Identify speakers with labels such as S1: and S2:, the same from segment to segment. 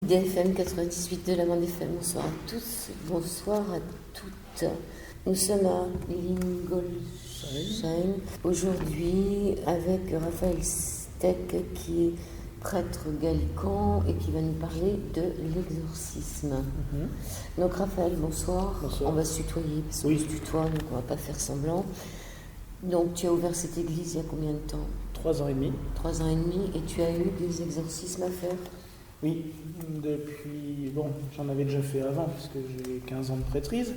S1: DFM 98 de la Bande FM. Bonsoir à tous, bonsoir à toutes. Nous sommes à Lingolsheim aujourd'hui avec Raphaël Steck qui est prêtre gallican et qui va nous parler de l'exorcisme. Donc Raphaël, bonsoir.
S2: Bonsoir.
S1: On va se tutoyer parce qu'on se tutoie, donc on ne va pas faire semblant. Donc tu as ouvert cette église il y a combien de temps ?
S2: 3 ans et demi.
S1: 3 ans et demi, et tu as eu des exorcismes à faire ?
S2: Oui, depuis... Bon, j'en avais déjà fait avant, parce que j'ai 15 ans de prêtrise.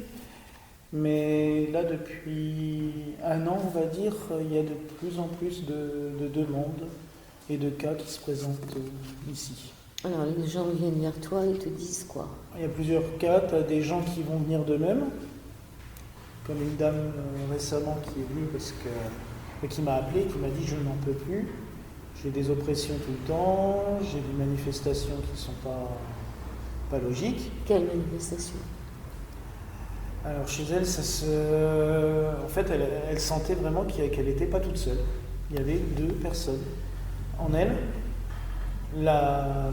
S2: Mais là, depuis 1 an, on va dire, il y a de plus en plus de demandes et de cas qui se présentent ici.
S1: Alors, les gens viennent vers toi et te disent quoi ?
S2: Il y a plusieurs cas. Tu as des gens qui vont venir d'eux-mêmes, comme une dame récemment qui est venue qui m'a appelé, qui m'a dit « je n'en peux plus ». J'ai des oppressions tout le temps, j'ai des manifestations qui ne sont pas logiques.
S1: Quelle manifestation ?
S2: Alors chez elle, en fait, elle sentait vraiment qu'elle n'était pas toute seule. Il y avait 2 personnes. En elle, la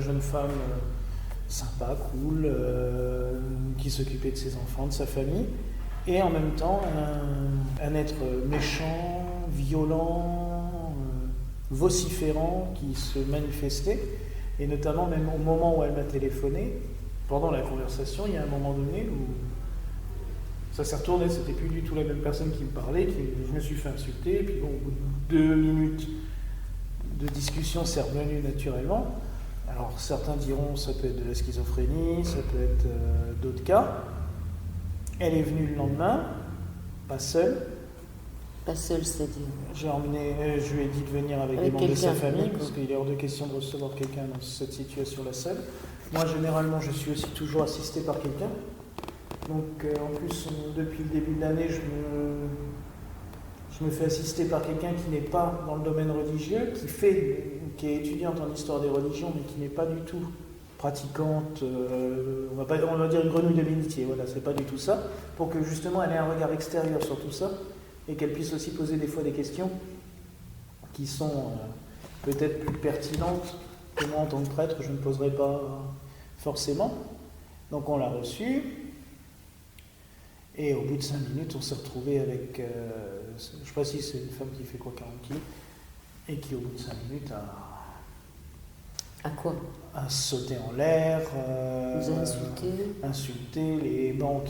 S2: jeune femme sympa, cool, qui s'occupait de ses enfants, de sa famille, et en même temps un être méchant, violent, vociférant qui se manifestait, et notamment même au moment où elle m'a téléphoné, pendant la conversation, il y a un moment donné où ça s'est retourné, c'était plus du tout la même personne qui me parlait, je me suis fait insulter, et puis bon, au bout de 2 minutes de discussion, c'est revenu naturellement. Alors certains diront ça peut être de la schizophrénie, ça peut être d'autres cas. Elle est venue le lendemain, pas seule.
S1: Pas seule, c'est-à-dire ?
S2: Je lui ai dit de venir avec des membres de sa famille, parce qu'il est hors de question de recevoir quelqu'un dans cette situation-là seule. Moi, généralement, je suis aussi toujours assisté par quelqu'un. Donc, en plus, depuis le début de l'année, je me fais assister par quelqu'un qui n'est pas dans le domaine religieux, qui est étudiante en histoire des religions, mais qui n'est pas du tout pratiquante, on va dire une grenouille de l'amitié, voilà, c'est pas du tout ça, pour que justement elle ait un regard extérieur sur tout ça, et qu'elle puisse aussi poser des fois des questions qui sont peut-être plus pertinentes que moi en tant que prêtre, je ne poserai pas forcément. Donc on l'a reçue, et au bout de 5 minutes, on s'est retrouvé avec, je ne sais pas si c'est une femme qui fait quoi, 40 kilos, et qui au bout de 5 minutes
S1: À quoi ?
S2: a sauté en l'air,
S1: Vous a
S2: insulté les bancs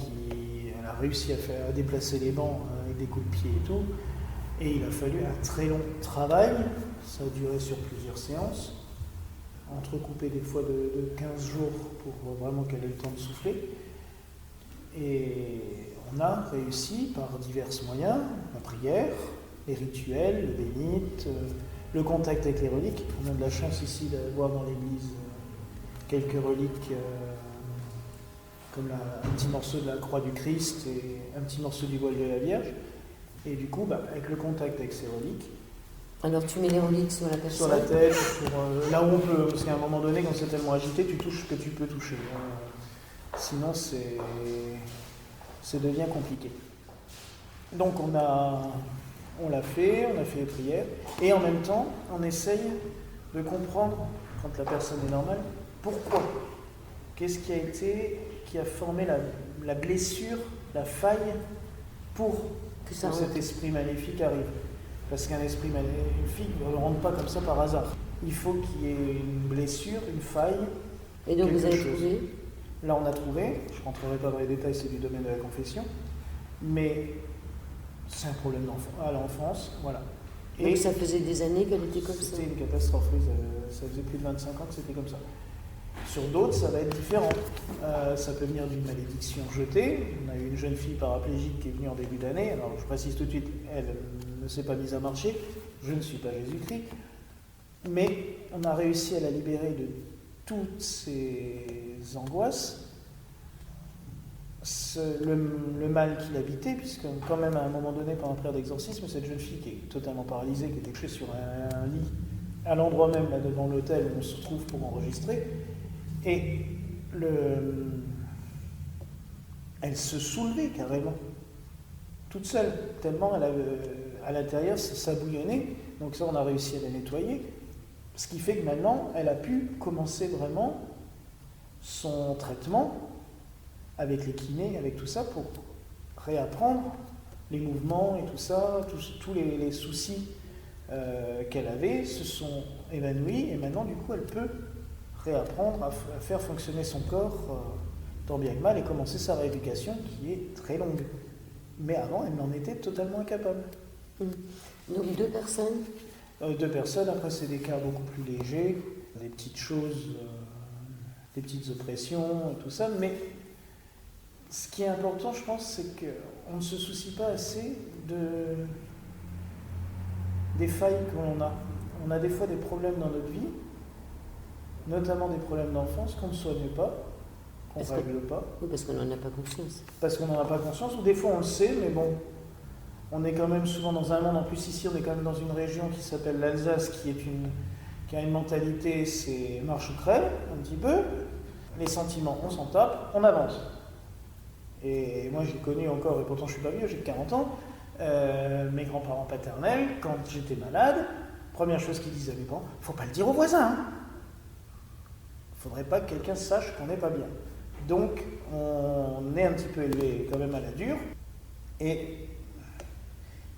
S2: elle a réussi à déplacer les bancs avec des coups de pied et tout, et il a fallu un très long travail, ça a duré sur plusieurs séances, entrecoupé des fois de 15 jours pour vraiment qu'elle ait le temps de souffler, et on a réussi par divers moyens, la prière, les rituels, le bénite, le contact avec les reliques. On a de la chance ici d'avoir dans l'église quelques reliques comme un petit morceau de la croix du Christ et un petit morceau du voile de la Vierge. Et du coup, avec le contact avec ces reliques...
S1: Alors tu mets les reliques sur la personne ?
S2: Sur la tête, là où on peut, parce qu'à un moment donné, quand c'est tellement agité, tu touches ce que tu peux toucher. Sinon, ça devient compliqué. Donc on l'a fait, on a fait les prières, et en même temps, on essaye de comprendre, quand la personne est normale, pourquoi. Qu'est-ce qui a formé la blessure, la faille, pour que cet esprit maléfique arrive. Parce qu'un esprit maléfique ne rentre pas comme ça par hasard. Il faut qu'il y ait une blessure, une faille.
S1: Et donc vous avez trouvé ?
S2: Là on a trouvé, je ne rentrerai pas dans les détails, c'est du domaine de la confession, mais c'est un problème à l'enfance, voilà.
S1: Donc et ça faisait des années qu'elle était comme ça ?
S2: C'était une catastrophe, ça faisait plus de 25 ans que c'était comme ça. Sur d'autres, ça va être différent. Ça peut venir d'une malédiction jetée. On a eu une jeune fille paraplégique qui est venue en début d'année. Alors je précise tout de suite, elle ne s'est pas mise à marcher. Je ne suis pas Jésus-Christ. Mais on a réussi à la libérer de toutes ces angoisses. Le mal qui l'habitait, puisque quand même à un moment donné, pendant la prière d'exorcisme, cette jeune fille qui est totalement paralysée, qui était couchée sur un lit, à l'endroit même là devant l'hôtel où on se trouve pour enregistrer, et elle se soulevait carrément, toute seule, tellement à l'intérieur ça bouillonnait. Donc ça, on a réussi à la nettoyer, ce qui fait que maintenant, elle a pu commencer vraiment son traitement avec les kinés, avec tout ça, pour réapprendre les mouvements et tout ça, tous les soucis qu'elle avait se sont évanouis, et maintenant du coup elle peut réapprendre à faire fonctionner son corps tant bien que mal et commencer sa rééducation qui est très longue. Mais avant elle n'en était totalement incapable.
S1: Donc 2 personnes
S2: 2 personnes, après c'est des cas beaucoup plus légers, des petites choses, des petites oppressions et tout ça, mais ce qui est important je pense c'est qu'on ne se soucie pas assez des failles que l'on a. On a des fois des problèmes dans notre vie, notamment des problèmes d'enfance qu'on ne soigne pas, qu'on ne règle pas.
S1: Oui, parce qu'on n'en a pas conscience.
S2: Parce qu'on n'en a pas conscience, ou des fois on le sait, mais bon, on est quand même souvent dans un monde, en plus ici on est quand même dans une région qui s'appelle l'Alsace, qui a une mentalité, c'est marche ou crève, un petit peu. Les sentiments, on s'en tape, on avance. Et moi j'ai connu encore, et pourtant je suis pas vieux, j'ai 40 ans, mes grands-parents paternels, quand j'étais malade, première chose qu'ils disaient à mes parents, faut pas le dire aux voisins. Hein. Faudrait pas que quelqu'un sache qu'on n'est pas bien. Donc on est un petit peu élevé quand même à la dure, et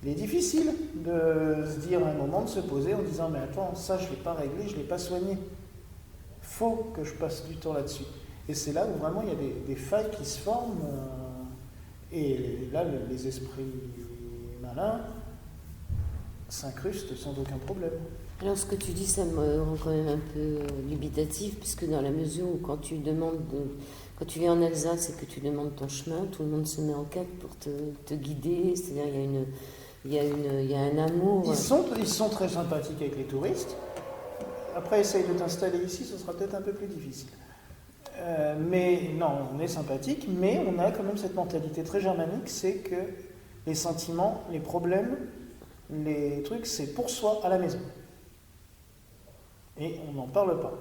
S2: il est difficile de se dire à un moment, de se poser en disant mais attends, ça je l'ai pas réglé, je l'ai pas soigné. Faut que je passe du temps là-dessus. Et c'est là où vraiment il y a des failles qui se forment, et là les esprits malins s'incrustent sans aucun problème.
S1: Alors ce que tu dis, ça me rend quand même un peu dubitatif, puisque dans la mesure où quand tu viens en Alsace et que tu demandes ton chemin, tout le monde se met en quête pour te guider, c'est-à-dire il y a un amour.
S2: Ils sont très sympathiques avec les touristes. Après, essaye de t'installer ici, ce sera peut-être un peu plus difficile. Mais non, on est sympathique, mais on a quand même cette mentalité très germanique, c'est que les sentiments, les problèmes, les trucs, c'est pour soi à la maison. Et on n'en parle pas,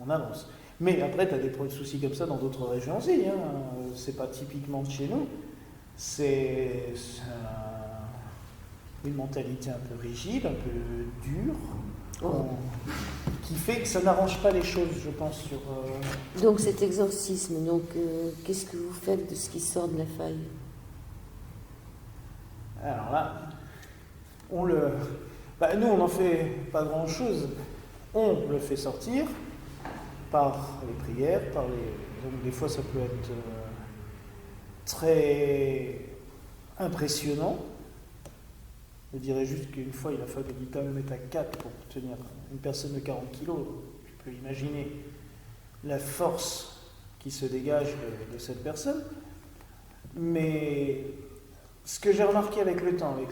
S2: on avance. Mais après, tu as des soucis comme ça dans d'autres régions aussi, hein. C'est pas typiquement de chez nous, c'est une mentalité un peu rigide, un peu dure, qui fait que ça n'arrange pas les choses, je pense.
S1: Donc cet exorcisme, qu'est-ce que vous faites de ce qui sort de la faille?
S2: Alors là, nous on n'en fait pas grand-chose. On le fait sortir par les prières, donc des fois ça peut être très impressionnant. Je dirais juste qu'une fois il a fallu quand même être à 4 pour tenir une personne de 40 kilos. Tu peux imaginer la force qui se dégage de cette personne. Mais ce que j'ai remarqué avec le temps, avec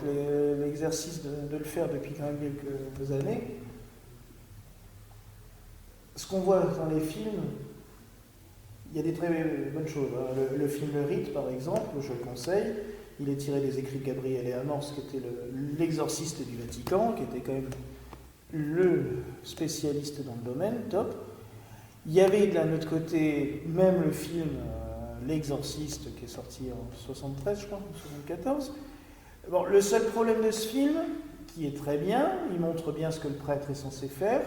S2: l'exercice de le faire depuis quand même quelques années, ce qu'on voit dans les films, il y a des très bonnes choses. Le film Le Rite, par exemple, je le conseille. Il est tiré des écrits de Gabriel et Amorce, qui était l'exorciste du Vatican, qui était quand même le spécialiste dans le domaine, top. Il y avait d'un autre côté même le film L'Exorciste, qui est sorti en 73, je crois, en 74. Bon, le seul problème de ce film, qui est très bien, il montre bien ce que le prêtre est censé faire,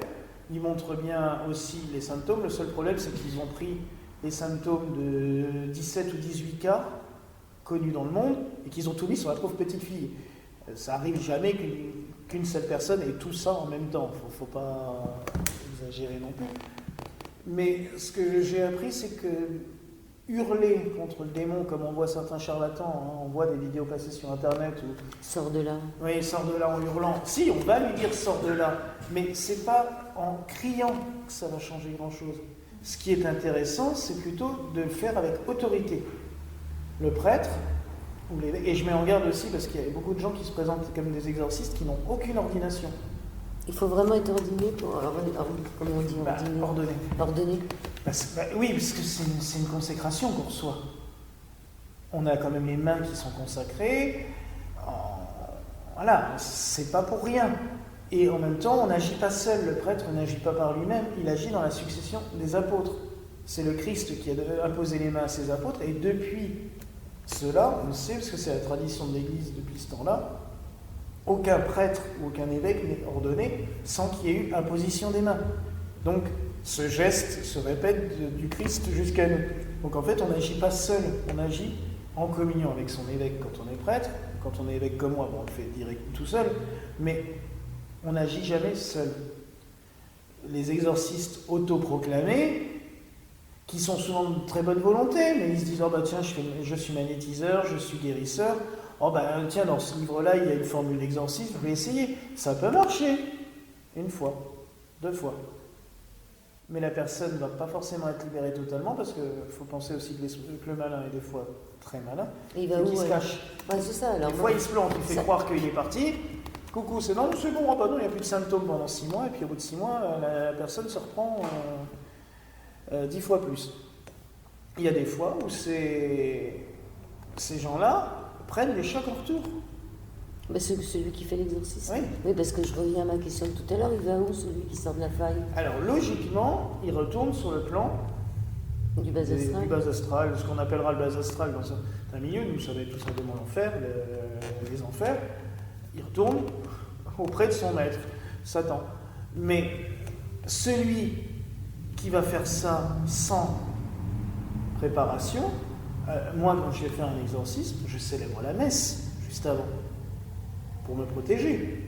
S2: il montre bien aussi les symptômes. Le seul problème, c'est qu'ils ont pris les symptômes de 17 ou 18 cas connus dans le monde et qu'ils ont tout mis sur la pauvre petite fille. Ça arrive jamais qu'une seule personne ait tout ça en même temps. Faut pas exagérer non plus. Mais ce que j'ai appris, c'est que hurler contre le démon, comme on voit certains charlatans, hein, on voit des vidéos passées sur Internet où...
S1: Sors de là.
S2: Oui, sors de là en hurlant. Si, on va lui dire sors de là, mais c'est pas en criant que ça va changer grand-chose. Ce qui est intéressant, c'est plutôt de le faire avec autorité. Le prêtre, et je mets en garde aussi parce qu'il y a beaucoup de gens qui se présentent comme des exorcistes qui n'ont aucune ordination.
S1: Il faut vraiment être ordonné pour... comment on dit ordonné.
S2: Ordonné. Oui, parce que c'est une consécration qu'on reçoit. On a quand même les mains qui sont consacrées. Voilà, c'est pas pour rien. Et en même temps, on n'agit pas seul. Le prêtre n'agit pas par lui-même. Il agit dans la succession des apôtres. C'est le Christ qui a imposé les mains à ses apôtres. Et depuis cela, on le sait, parce que c'est la tradition de l'Église depuis ce temps-là, aucun prêtre ou aucun évêque n'est ordonné sans qu'il y ait eu imposition des mains. Donc, Ce geste se répète du Christ jusqu'à nous. Donc en fait, on n'agit pas seul, on agit en communion avec son évêque quand on est prêtre. Quand on est évêque comme moi, on le fait direct tout seul, mais on n'agit jamais seul. Les exorcistes autoproclamés, qui sont souvent de très bonne volonté, mais ils se disent « Oh bah tiens, je suis magnétiseur, je suis guérisseur. Oh bah tiens, dans ce livre-là, il y a une formule d'exorcisme, je vais essayer. » Ça peut marcher. Une fois, 2 fois. Mais la personne ne va pas forcément être libérée totalement, parce qu'il faut penser aussi que le malin est des fois très malin, et qu'il se cache.
S1: Ouais, c'est ça, alors
S2: des fois, il se plante, il fait croire qu'il est parti. Coucou, c'est bon, oh bah non, il n'y a plus de symptômes pendant 6 mois, et puis au bout de 6 mois, la personne se reprend 10 fois plus. Il y a des fois où ces gens-là prennent des chocs en retour.
S1: Bah, celui qui fait l'exorcisme.
S2: Oui.
S1: Oui, parce que je reviens à ma question de tout à l'heure, il va où celui qui sort de la faille?
S2: Alors logiquement, il retourne sur le plan
S1: du bas astral.
S2: Du bas astral, ce qu'on appellera le bas astral dans un milieu, nous savons tout simplement l'enfer, les enfers. Il retourne auprès de son maître, Satan. Mais celui qui va faire ça sans préparation, moi quand j'ai fait un exorcisme, je célèbre la messe juste avant, pour me protéger.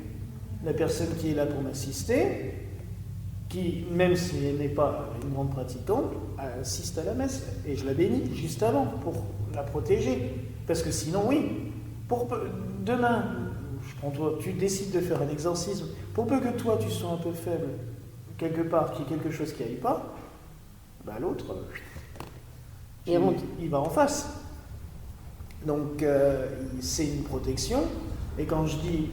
S2: La personne qui est là pour m'assister, qui, même si elle n'est pas une grande pratiquante, assiste à la messe, et je la bénis juste avant, pour la protéger. Parce que sinon, oui, demain, je prends toi, tu décides de faire un exorcisme, pour peu que toi tu sois un peu faible, quelque part, qu'il y ait quelque chose qui n'aille pas, bah l'autre, il va en face. Donc c'est une protection, et quand je dis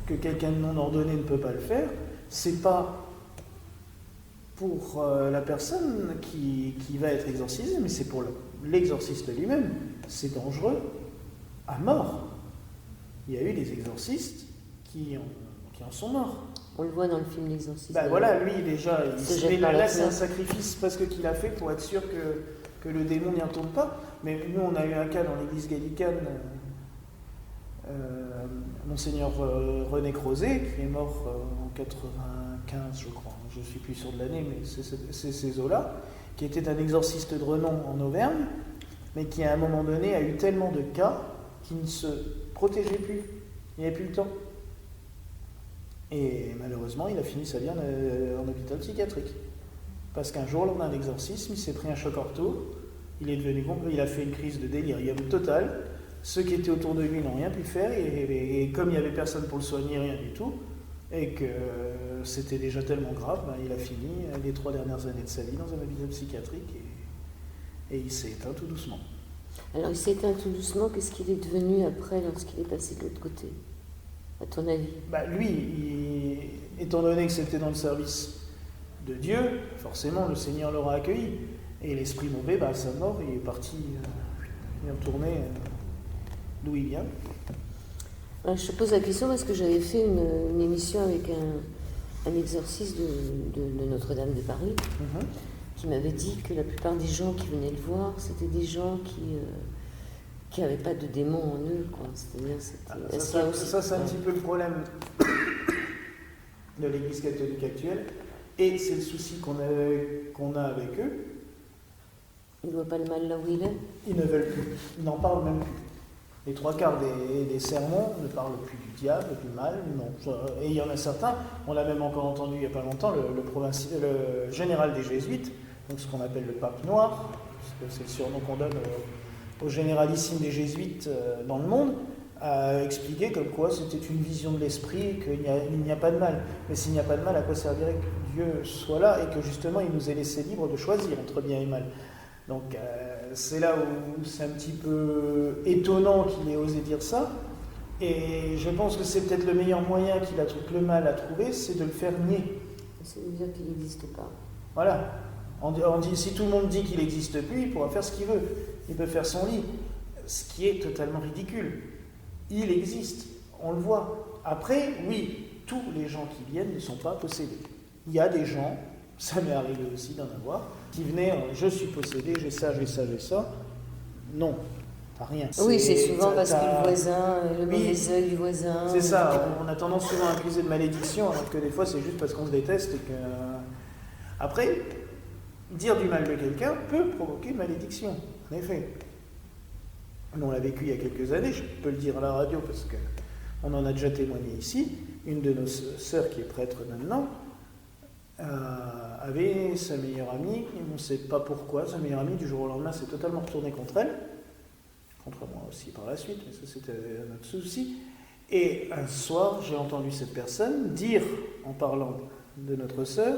S2: que quelqu'un de non ordonné ne peut pas le faire, c'est pas pour la personne qui va être exorcisée, mais c'est pour l'exorciste lui-même. C'est dangereux à mort. Il y a eu des exorcistes qui en sont morts.
S1: On le voit dans le film L'Exorciste.
S2: Ben voilà, lui déjà, là c'est un sacrifice presque qu'il a fait pour être sûr que le démon n'y retourne pas. Mais nous, on a eu un cas dans l'église gallicane, Monseigneur René Crozet, qui est mort en 95, je crois. Je ne suis plus sûr de l'année, mais c'est ces eaux-là, qui était un exorciste de renom en Auvergne, mais qui à un moment donné a eu tellement de cas qu'il ne se protégeait plus. Il n'y avait plus le temps. Et malheureusement, il a fini sa vie en hôpital psychiatrique. Parce qu'un jour, lors d'un exorcisme, il s'est pris un choc en retour, il a fait une crise de délirium total, ceux qui étaient autour de lui n'ont rien pu faire, et comme il n'y avait personne pour le soigner, rien du tout, et que c'était déjà tellement grave, il a fini les 3 dernières années de sa vie dans un hôpital psychiatrique, et il s'est éteint tout doucement.
S1: Alors il s'est éteint tout doucement, qu'est-ce qu'il est devenu après lorsqu'il est passé de l'autre côté, à ton avis?
S2: Lui, étant donné que c'était dans le service de Dieu, forcément le Seigneur l'aura accueilli. Et l'esprit mauvais, à sa mort, il est parti, il est retourné d'où il vient.
S1: Alors, je te pose la question parce que j'avais fait une émission avec un exorciste de Notre-Dame de Paris, qui m'avait dit que la plupart des gens qui venaient le voir, c'était des gens qui n'avaient pas de démons en eux, quoi. C'est-à-dire,
S2: ça, c'est un petit peu le problème de l'Église catholique actuelle, et c'est le souci qu'on a avec eux.
S1: Ils ne voient pas le mal là où il est.
S2: Ils ne veulent plus, ils n'en parlent même plus. Les 3/4 des sermons ne parlent plus du diable, du mal, non. Et il y en a certains, on l'a même encore entendu il n'y a pas longtemps, le général des Jésuites, donc ce qu'on appelle le pape noir, c'est le surnom qu'on donne au généralissime des Jésuites dans le monde, a expliqué comme quoi c'était une vision de l'esprit, qu'il n'y a pas de mal. Mais s'il n'y a pas de mal, à quoi servirait que Dieu soit là et que justement il nous ait laissé libre de choisir entre bien et mal. Donc c'est là où c'est un petit peu étonnant qu'il ait osé dire ça. Et je pense que c'est peut-être le meilleur moyen que le mal a trouvé, c'est de le faire nier.
S1: C'est-à-dire qu'il n'existe pas.
S2: Voilà. Si tout le monde dit qu'il n'existe plus, il pourra faire ce qu'il veut. Il peut faire son lit. Ce qui est totalement ridicule. Il existe, on le voit. Après, oui, tous les gens qui viennent ne sont pas possédés. Il y a des gens, ça m'est arrivé aussi d'en avoir, qui venaient, je suis possédé, j'ai ça. Non, t'as rien.
S1: Oui, c'est souvent parce que le voisin, le mauvais œil du voisin.
S2: C'est ça, on a tendance souvent à accuser de malédiction, alors que des fois c'est juste parce qu'on se déteste et que... Après, dire du mal de quelqu'un peut provoquer une malédiction, en effet. On l'a vécu il y a quelques années, je peux le dire à la radio parce qu'on en a déjà témoigné ici. Une de nos sœurs qui est prêtre maintenant avait sa meilleure amie, et on ne sait pas pourquoi, sa meilleure amie du jour au lendemain s'est totalement retournée contre elle, contre moi aussi par la suite, mais ça c'était un autre souci. Et un soir, j'ai entendu cette personne dire, en parlant de notre sœur,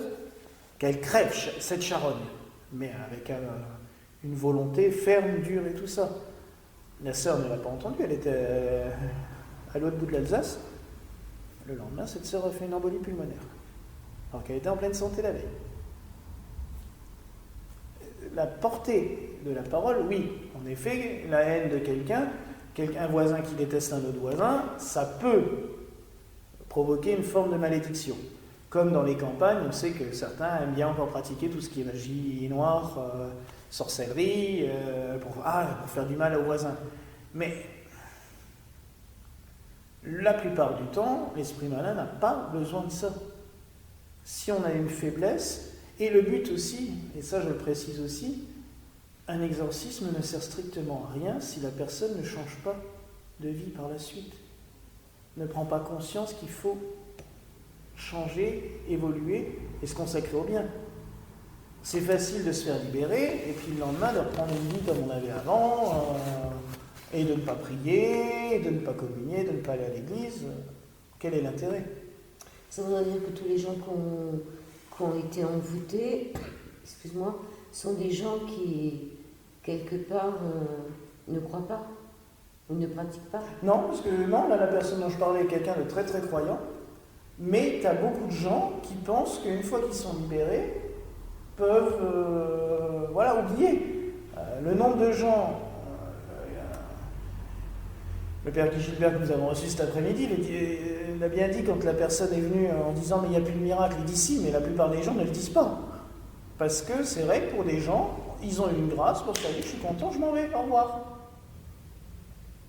S2: qu'elle crève cette charogne, mais avec une volonté ferme, dure et tout ça. La sœur ne l'a pas entendu, elle était à l'autre bout de l'Alsace. Le lendemain, cette sœur a fait une embolie pulmonaire, alors qu'elle était en pleine santé la veille. La portée de la parole, oui, en effet, la haine de quelqu'un, un voisin qui déteste un autre voisin, ça peut provoquer une forme de malédiction. Comme dans les campagnes, on sait que certains aiment bien encore pratiquer tout ce qui est magie noire, sorcellerie, pour faire du mal aux voisins. Mais la plupart du temps, l'esprit malin n'a pas besoin de ça. Si on a une faiblesse, et le but aussi, et ça je le précise aussi, un exorcisme ne sert strictement à rien si la personne ne change pas de vie par la suite, ne prend pas conscience qu'il faut changer, évoluer et se consacrer au bien. C'est facile de se faire libérer et puis le lendemain de reprendre une vie comme on avait avant, et de ne pas prier, de ne pas communier, de ne pas aller à l'église. Quel est l'intérêt?
S1: Ça voudrait dire que tous les gens qui ont été envoûtés, excuse-moi, sont des gens qui, quelque part, ne croient pas ou ne pratiquent pas.
S2: Non, parce que non, là, la personne dont je parlais est quelqu'un de très très croyant, mais tu as beaucoup de gens qui pensent qu'une fois qu'ils sont libérés, peuvent oublier. Le nombre de gens, le père Guy Gilbert que nous avons reçu cet après-midi, il a bien dit quand la personne est venue en disant mais il n'y a plus de miracle, il dit si, mais la plupart des gens ne le disent pas. Parce que c'est vrai que pour des gens, ils ont eu une grâce, pour ça, je suis content, je m'en vais, au revoir.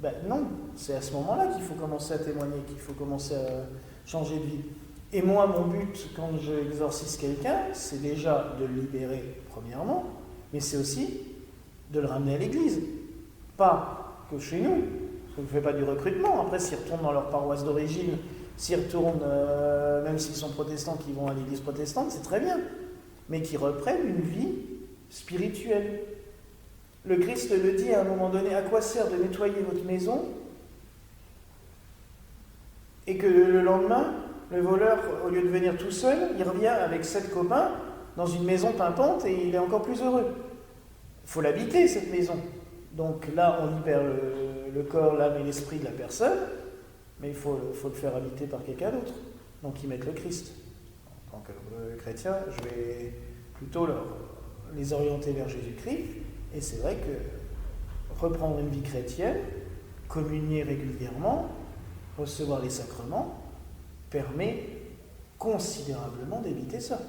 S2: Ben non, c'est à ce moment-là qu'il faut commencer à témoigner, qu'il faut commencer à changer de vie. Et moi, mon but, quand j'exorcise quelqu'un, c'est déjà de le libérer, premièrement, mais c'est aussi de le ramener à l'église. Pas que chez nous, parce qu'on ne fait pas du recrutement. Après, s'ils retournent dans leur paroisse d'origine, s'ils retournent, même s'ils sont protestants, qu'ils vont à l'église protestante, c'est très bien. Mais qu'ils reprennent une vie spirituelle. Le Christ le dit à un moment donné, à quoi sert de nettoyer votre maison et que le lendemain, le voleur, au lieu de venir tout seul, il revient avec 7 copains dans une maison pimpante et il est encore plus heureux. Il faut l'habiter, cette maison. Donc là, on libère le corps, l'âme et l'esprit de la personne, mais il faut le faire habiter par quelqu'un d'autre. Donc ils mettent le Christ. En tant que chrétien, je vais plutôt les orienter vers Jésus-Christ. Et c'est vrai que reprendre une vie chrétienne, communier régulièrement, recevoir les sacrements, permet considérablement d'éviter ça.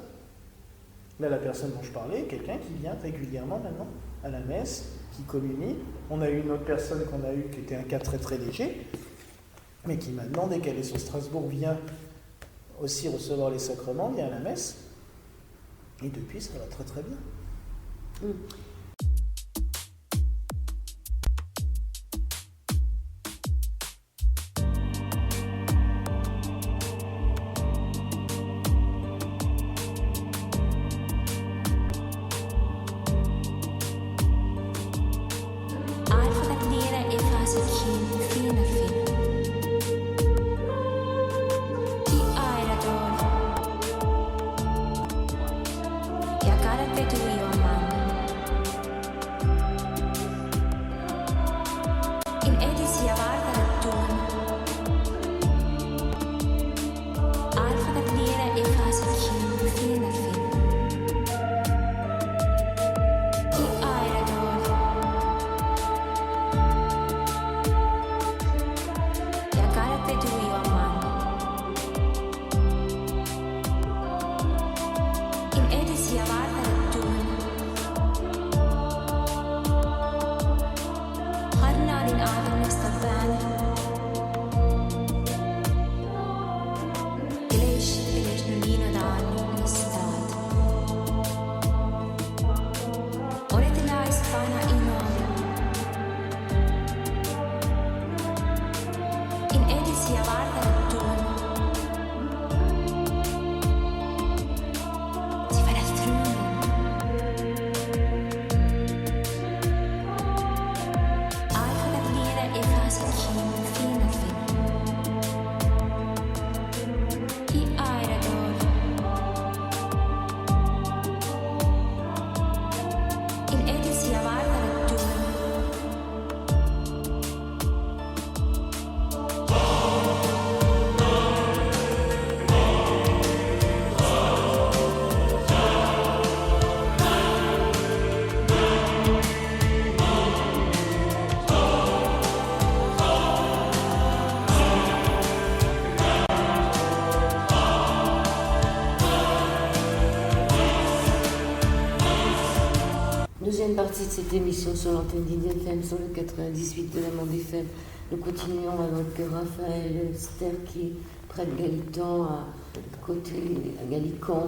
S2: Là, la personne dont je parlais, quelqu'un qui vient régulièrement maintenant à la messe, qui communie. On a eu une autre personne qu'on a eue qui était un cas très très léger, mais qui maintenant, dès qu'elle est sur Strasbourg, vient aussi recevoir les sacrements, vient à la messe. Et depuis, ça va très très bien.
S3: Chiacchiere tu io amando.
S1: Deuxième partie de cette émission sur l'antenne d'IDFM, sur le 98 de la Bande FM. Nous continuons avec Raphaël Ster qui est près de Gallican, à côté de Gallican,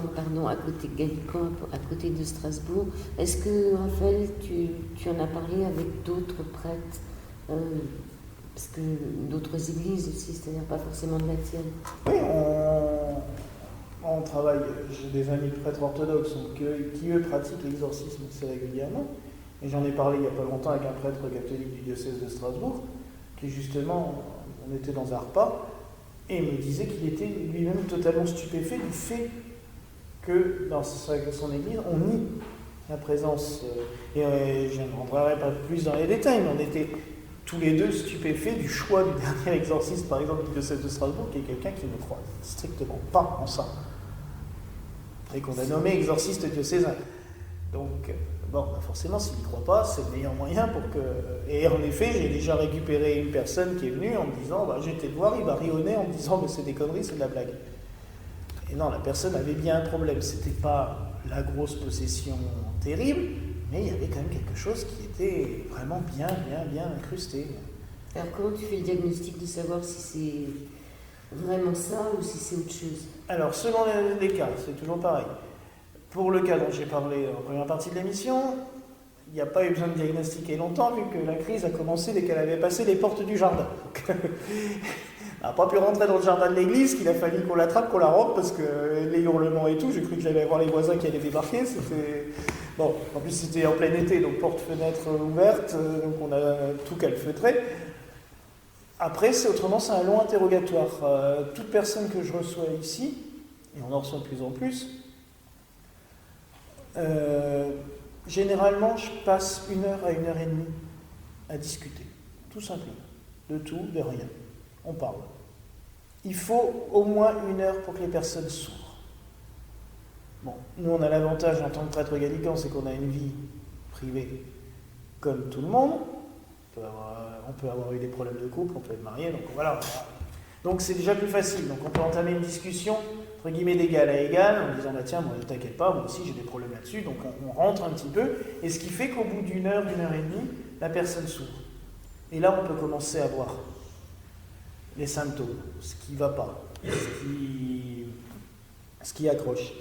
S1: à côté de Strasbourg. Est-ce que, Raphaël, tu en as parlé avec d'autres prêtres, parce que d'autres églises aussi, c'est-à-dire pas forcément de la tienne?
S2: Oui, on travaille, j'ai des amis prêtres orthodoxes qui eux pratiquent l'exorcisme assez régulièrement. Et j'en ai parlé il n'y a pas longtemps avec un prêtre catholique du diocèse de Strasbourg, qui justement, on était dans un repas, et il me disait qu'il était lui-même totalement stupéfait du fait que dans son église, on nie la présence. Et je ne rentrerai pas plus dans les détails, mais on était tous les deux stupéfaits du choix du dernier exorciste, par exemple, du diocèse de Strasbourg, qui est quelqu'un qui ne croit strictement pas en ça. Et qu'on a nommé exorciste diocésain. Donc, forcément, s'il n'y croit pas, c'est le meilleur moyen pour que... Et en effet, j'ai déjà récupéré une personne qui est venue en me disant, j'ai été le voir, il va rionner en me disant, mais c'est des conneries, c'est de la blague. Et non, la personne avait bien un problème. C'était pas la grosse possession terrible, mais il y avait quand même quelque chose qui était vraiment bien incrusté.
S1: Alors, comment tu fais le diagnostic de savoir si c'est vraiment ça ou si c'est autre chose?
S2: Alors, selon les cas, c'est toujours pareil. Pour le cas dont j'ai parlé en première partie de l'émission, il n'y a pas eu besoin de diagnostiquer longtemps, vu que la crise a commencé dès qu'elle avait passé les portes du jardin. Donc, elle n'a pas pu rentrer dans le jardin de l'église, qu'il a fallu qu'on l'attrape, qu'on la rentre, parce que les hurlements et tout, j'ai cru que j'allais voir les voisins qui allaient débarquer. Bon, en plus c'était en plein été, donc porte-fenêtre ouverte, donc on a tout calfeutré. Après, c'est un long interrogatoire. Toute personne que je reçois ici, et on en reçoit de plus en plus, généralement, je passe 1 heure à 1 heure et demie à discuter, tout simplement, de tout, de rien. On parle. Il faut au moins 1 heure pour que les personnes s'ouvrent. Bon, nous, on a l'avantage en tant que prêtre gallican, c'est qu'on a une vie privée comme tout le monde. On peut avoir eu des problèmes de couple, on peut être marié, donc voilà. Donc c'est déjà plus facile. Donc on peut entamer une discussion, entre guillemets, d'égal à égal, en disant, tiens, moi, ne t'inquiète pas, moi aussi j'ai des problèmes là-dessus, donc on rentre un petit peu, et ce qui fait qu'au bout d'1 heure, 1 heure et demie, la personne s'ouvre. Et là, on peut commencer à voir les symptômes, ce qui ne va pas, ce qui accroche.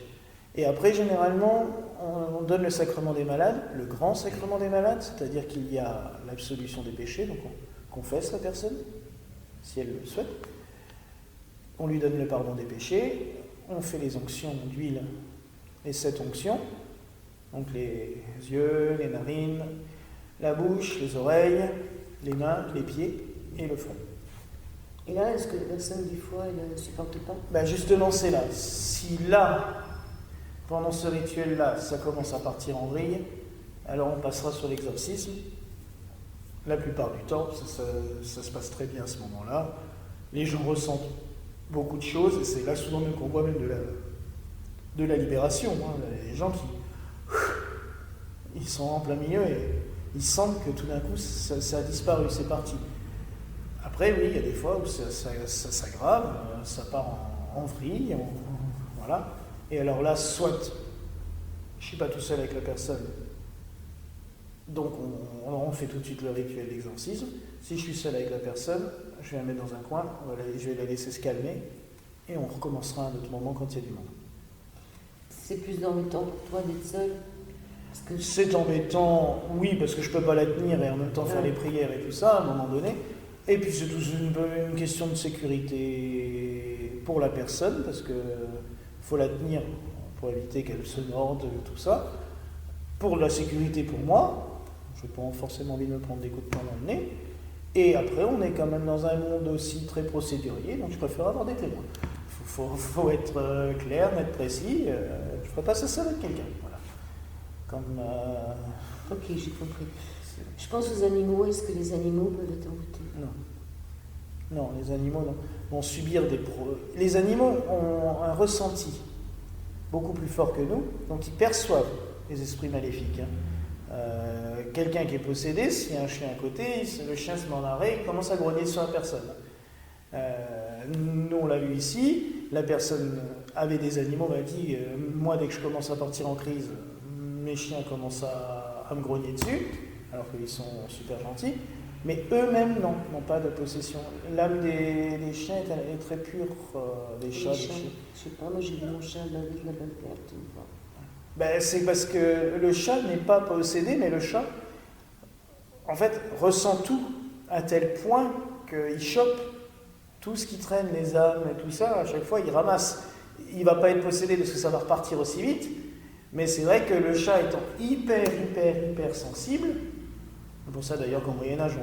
S2: Et après, généralement, on donne le sacrement des malades, le grand sacrement des malades, c'est-à-dire qu'il y a l'absolution des péchés, donc on confesse la personne, si elle le souhaite. On lui donne le pardon des péchés, on fait les onctions d'huile, les 7 onctions, donc les yeux, les narines, la bouche, les oreilles, les mains, les pieds et le front.
S1: Et là, est-ce que la personne, des fois, elle ne supporte pas?
S2: Justement, c'est là. Si là, pendant ce rituel-là, ça commence à partir en vrille, alors on passera sur l'exorcisme. La plupart du temps, ça se passe très bien à ce moment-là. Les gens ressentent beaucoup de choses, et c'est là souvent même qu'on voit même de la libération. Les gens ils sont en plein milieu et ils sentent que tout d'un coup, ça a disparu, c'est parti. Après, oui, il y a des fois où ça s'aggrave, ça part en vrille, voilà. Et alors là, soit je ne suis pas tout seul avec la personne, donc on fait tout de suite le rituel d'exorcisme. Si je suis seul avec la personne, je vais la mettre dans un coin, je vais la laisser se calmer, et on recommencera à un autre moment quand il y a du monde.
S1: C'est plus embêtant pour toi d'être seul?
S2: C'est embêtant, oui, parce que je ne peux pas la tenir et en même temps faire les prières et tout ça, à un moment donné. Et puis c'est tout une question de sécurité pour la personne, parce qu'il faut la tenir pour éviter qu'elle se morde, tout ça. Pour la sécurité pour moi, je n'ai pas forcément envie de me prendre des coups de poing dans le nez. Et après, on est quand même dans un monde aussi très procédurier, donc je préfère avoir des témoins. Faut être clair, net, précis. Je ne ferai pas ça seul avec quelqu'un. Voilà.
S1: Ok, j'ai compris. Je pense aux animaux. Est-ce que les animaux peuvent être embêtés?
S2: Non, les animaux vont subir Les animaux ont un ressenti beaucoup plus fort que nous, donc ils perçoivent les esprits maléfiques. Quelqu'un qui est possédé, s'il y a un chien à côté, le chien se met en arrêt et commence à grogner sur la personne. Nous, on l'a vu ici, la personne avait des animaux, m'a dit, moi, dès que je commence à partir en crise, mes chiens commencent à me grogner dessus, alors qu'ils sont super gentils. Mais eux-mêmes, non, n'ont pas de possession. L'âme des chiens est très pure, des chats.
S1: Je sais pas, moi j'ai vu mon chat avec la bonne perte une fois.
S2: Ben, c'est parce que le chat n'est pas possédé, mais le chat, en fait, ressent tout à tel point qu'il chope tout ce qui traîne, les âmes et tout ça, à chaque fois il ramasse. Il ne va pas être possédé parce que ça va repartir aussi vite, mais c'est vrai que le chat étant hyper sensible, c'est pour ça d'ailleurs qu'au Moyen-Âge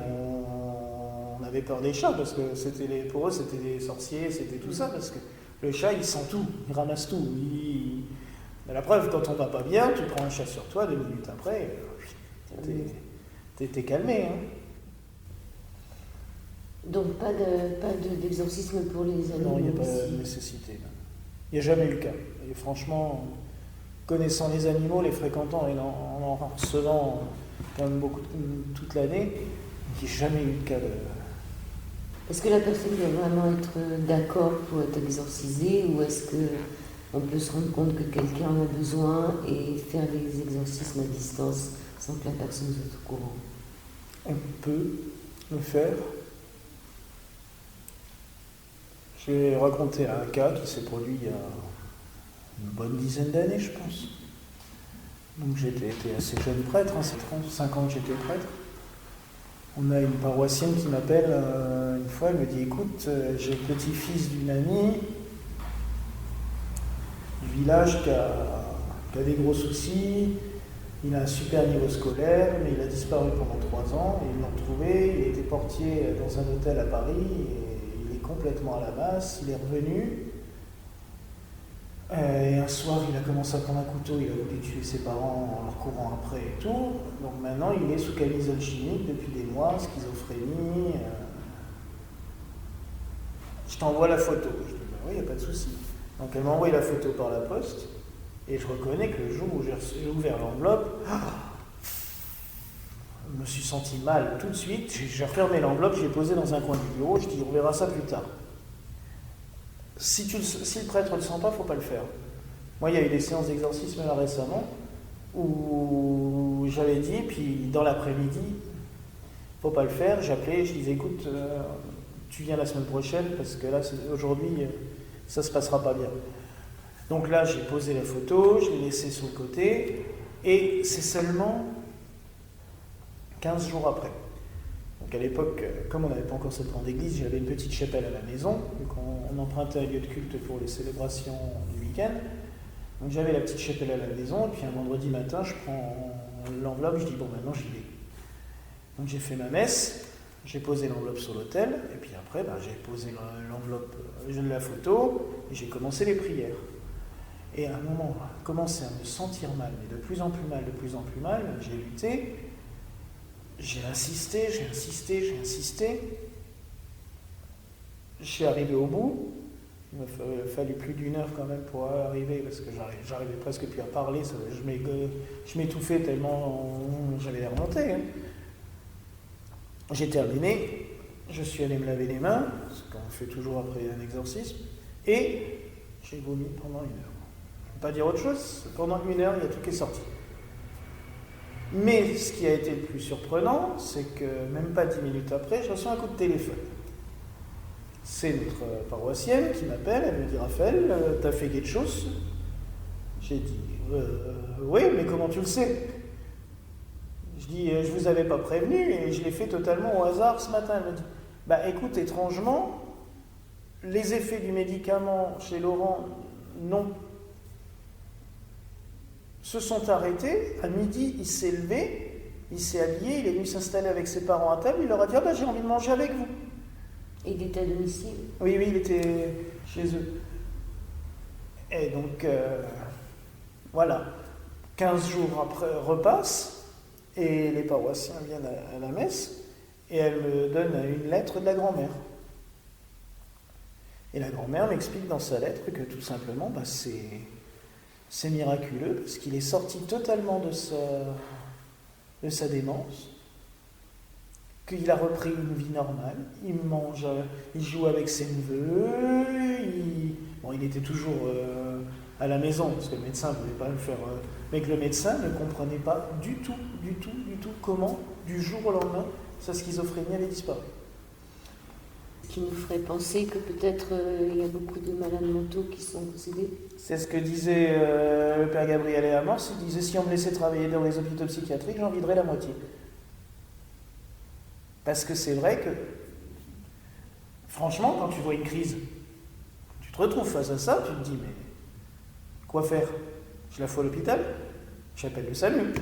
S2: on avait peur des chats, parce que pour eux c'était des sorciers, c'était tout ça, parce que le chat il sent tout, il ramasse tout. Mais la preuve, quand on va pas bien, tu prends un chat sur toi, 2 minutes après, t'es calmé. Hein.
S1: Donc pas d'exorcisme pour les animaux.
S2: Non, il n'y a pas de nécessité. Il n'y a jamais eu le cas. Et franchement, connaissant les animaux, les fréquentant et en recevant quand même beaucoup toute l'année, il n'y a jamais eu de cas de...
S1: Est-ce que la personne doit vraiment être d'accord pour être exorcisée, ou est-ce qu'on peut se rendre compte que quelqu'un en a besoin et faire les exorcismes à distance sans que la personne soit au courant?
S2: On peut le faire. J'ai raconté un cas qui s'est produit il y a une bonne dizaine d'années, je pense. Donc j'étais assez jeune prêtre, c'est 35 ans que j'étais prêtre. On a une paroissienne qui m'appelle une fois, elle me dit: écoute, j'ai le petit-fils d'une amie du village qui a des gros soucis, il a un super niveau scolaire, mais il a disparu pendant 3 ans, et ils l'ont retrouvé, il était portier dans un hôtel à Paris, et il est complètement à la masse, il est revenu. Et un soir, il a commencé à prendre un couteau, il a voulu tuer ses parents en leur courant après et tout. Donc maintenant, il est sous camisole chimique depuis des mois, schizophrénie. Je t'envoie la photo. Je dis: oui, il n'y a pas de souci. Donc elle m'a envoyé la photo par la poste, et je reconnais que le jour où j'ai ouvert l'enveloppe, je me suis senti mal tout de suite. J'ai refermé l'enveloppe, je l'ai posée dans un coin du bureau, je dis: on verra ça plus tard. Si le prêtre ne le sent pas, il ne faut pas le faire. Moi, il y a eu des séances d'exorcisme là récemment où j'avais dit, puis dans l'après-midi, il ne faut pas le faire. J'appelais, je disais: écoute, tu viens la semaine prochaine parce que là, aujourd'hui, ça ne se passera pas bien. Donc là, j'ai posé la photo, je l'ai laissée sur le côté, et c'est seulement 15 jours après. Donc à l'époque, comme on n'avait pas encore cette grande église, j'avais une petite chapelle à la maison, vu qu'on empruntait un lieu de culte pour les célébrations du week-end. Donc j'avais la petite chapelle à la maison, et puis un vendredi matin, je prends l'enveloppe, je dis: bon, maintenant j'y vais. Donc j'ai fait ma messe, j'ai posé l'enveloppe sur l'autel, et puis après, j'ai posé l'enveloppe, la photo, et j'ai commencé les prières. Et à un moment, j'ai commencé à me sentir mal, mais de plus en plus mal, j'ai lutté. J'ai insisté. Je suis arrivé au bout. Il m'a fallu plus d'1 heure quand même pour arriver, parce que j'arrivais presque plus à parler. Je m'étouffais tellement j'avais l'air monté. Hein. J'ai terminé. Je suis allé me laver les mains, ce qu'on fait toujours après un exorcisme, et j'ai vomi pendant 1 heure. Je ne peux pas dire autre chose. Pendant 1 heure, il y a tout qui est sorti. Mais ce qui a été le plus surprenant, c'est que même pas 10 minutes après, j'ai reçu un coup de téléphone. C'est notre paroissienne qui m'appelle, elle me dit: Raphaël, t'as fait quelque chose? J'ai dit: oui, mais comment tu le sais? Je dis: je vous avais pas prévenu, et je l'ai fait totalement au hasard ce matin. Elle me dit: écoute, étrangement, les effets du médicament chez Laurent, non. Se sont arrêtés, à midi, il s'est levé, il s'est habillé, il est venu s'installer avec ses parents à table, il leur a dit: j'ai envie de manger avec vous.
S1: Et il était à domicile?
S2: Oui, il était chez eux. Et donc, voilà, 15 jours après repasse, et les paroissiens viennent à la messe, et elle me donne une lettre de la grand-mère. Et la grand-mère m'explique dans sa lettre que tout simplement, c'est miraculeux, parce qu'il est sorti totalement de sa démence, qu'il a repris une vie normale, il mange, il joue avec ses neveux, il était toujours à la maison, parce que le médecin ne pouvait pas le faire, mais que le médecin ne comprenait pas du tout comment, du jour au lendemain, sa schizophrénie avait disparu.
S1: Ce qui nous ferait penser que peut-être il y a beaucoup de malades mentaux qui sont possédés.
S2: C'est ce que disait le père Gabriel et Amorce. Il disait, si on me laissait travailler dans les hôpitaux psychiatriques, j'en viderais la moitié. Parce que c'est vrai que, franchement, quand tu vois une crise, tu te retrouves face à ça, tu te dis, mais quoi faire? Je la fous à l'hôpital, j'appelle le SAMU.